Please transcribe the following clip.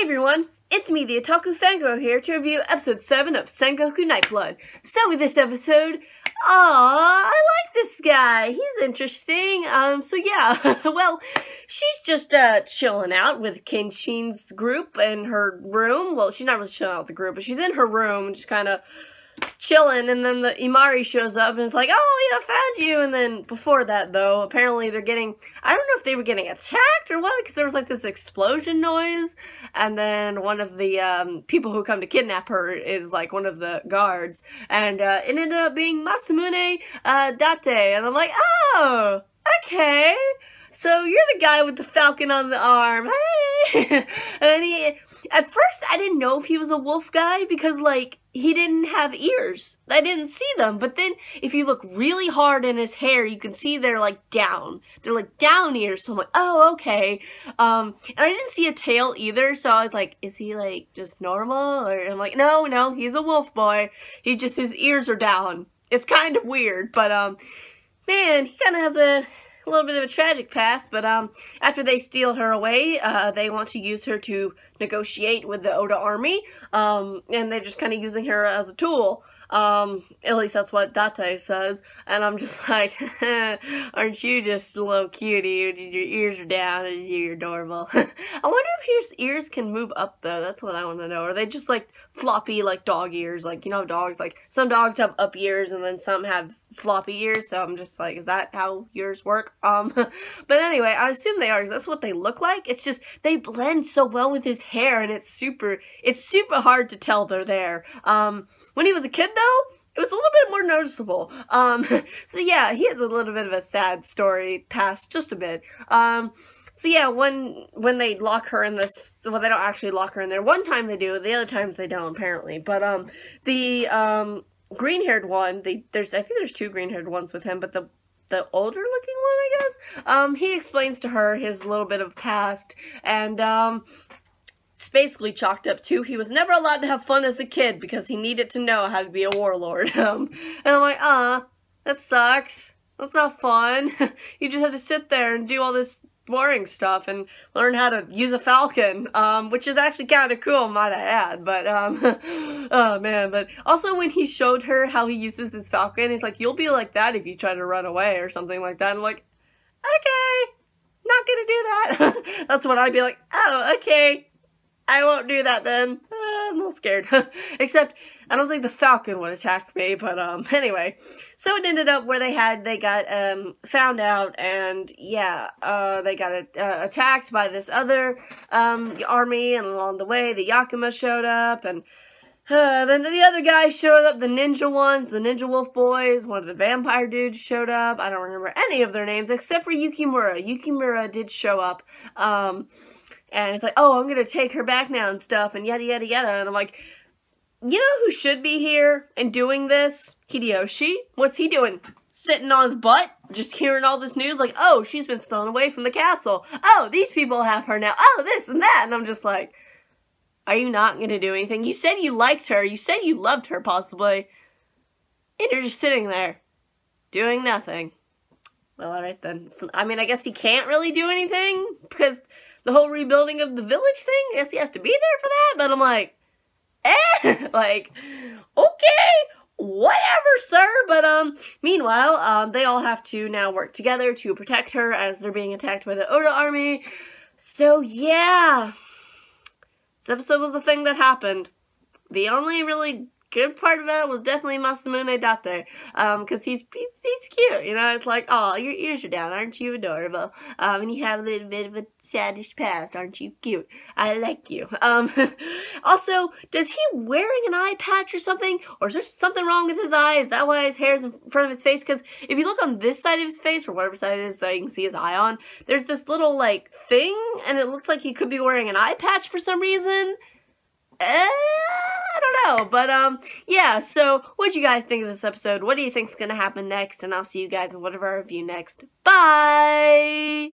everyone, it's me, the Otaku Fangirl, here to review episode 7 of Sengoku Nightblood. So with this episode, I like this guy. He's interesting. So yeah, well, she's just, chilling out with Kenshin's group in her room. Well, she's not really chilling out with the group, but she's in her room, just kind of chilling, and then the Imari shows up and is like, oh, yeah, I found you. And then before that, though, apparently they're getting, I don't know if they were getting attacked or what, because there was like this explosion noise, and then one of the people who come to kidnap her is like one of the guards, and it ended up being Masamune Date, and I'm like, oh, okay. So you're the guy with the falcon on the arm, hey! And at first I didn't know if he was a wolf guy because, like, he didn't have ears. I didn't see them, but then if you look really hard in his hair, you can see they're, like, down. They're, like, down ears, so I'm like, oh, okay. And I didn't see a tail either, so I was like, is he, like, just normal? Or I'm like, no, he's a wolf boy. His ears are down. It's kind of weird, but, man, he kind of has a little bit of a tragic past, but after they steal her away, they want to use her to negotiate with the Oda army, and they're just kind of using her as a tool. At least that's what Date says, and I'm just like, aren't you just a little cutie? Your ears are down and you're adorable. I wonder if his ears can move up, though. That's what I want to know. Are they just, like, floppy, like, dog ears? Like, you know, dogs, like, some dogs have up ears and then some have floppy ears, so I'm just like, is that how yours work? But anyway, I assume they are, because that's what they look like. It's just, they blend so well with his hair, and it's super hard to tell they're there. When he was a kid, though, it was a little bit more noticeable. So yeah, he has a little bit of a sad story past, just a bit. So yeah, when they lock her in this, well, they don't actually lock her in there. One time they do, the other times they don't, apparently. But, the, green-haired one, I think there's two green-haired ones with him, but the older-looking one, I guess, he explains to her his little bit of past, and, it's basically chalked up to he was never allowed to have fun as a kid because he needed to know how to be a warlord. And I'm like, that sucks. That's not fun. You just had to sit there and do all this boring stuff and learn how to use a falcon, which is actually kind of cool, might I add, but, oh man, but also when he showed her how he uses his falcon, he's like, you'll be like that if you try to run away or something like that. I'm like, okay, not gonna do that. That's what I'd be like, oh, okay. I won't do that then. I'm a little scared. Except, I don't think the falcon would attack me, but, anyway. So it ended up where they got, found out, and, yeah, they got, attacked by this other, army, and along the way, the Yakima showed up, and, then the other guys showed up, the ninja ones, the ninja wolf boys, one of the vampire dudes showed up. I don't remember any of their names, except for Yukimura. Yukimura did show up, and it's like, oh, I'm gonna take her back now and stuff, and yada yada yada. And I'm like, you know who should be here and doing this? Hideyoshi. What's he doing? Sitting on his butt? Just hearing all this news? Like, oh, she's been stolen away from the castle. Oh, these people have her now. Oh, this and that. And I'm just like, are you not gonna do anything? You said you liked her. You said you loved her, possibly. And you're just sitting there, doing nothing. Well, alright then. So, I mean, I guess he can't really do anything, because the whole rebuilding of the village thing, I guess he has to be there for that, but I'm like, like, okay, whatever, sir, but, meanwhile, they all have to now work together to protect her as they're being attacked by the Oda army, so yeah, this episode was the thing that happened. The only really good part of it was definitely Masamune Date, because he's cute, you know, it's like, oh, your ears are down, aren't you adorable, and you have a little bit of a saddish past, aren't you cute, I like you, also, does he wearing an eye patch or something, or is there something wrong with his eye? Is that why his hair is in front of his face? Because if you look on this side of his face, or whatever side it is that you can see his eye on, there's this little, like, thing, and it looks like he could be wearing an eye patch for some reason. I don't know, but, yeah, so, what'd you guys think of this episode? What do you think's gonna happen next? And I'll see you guys in whatever I review next. Bye!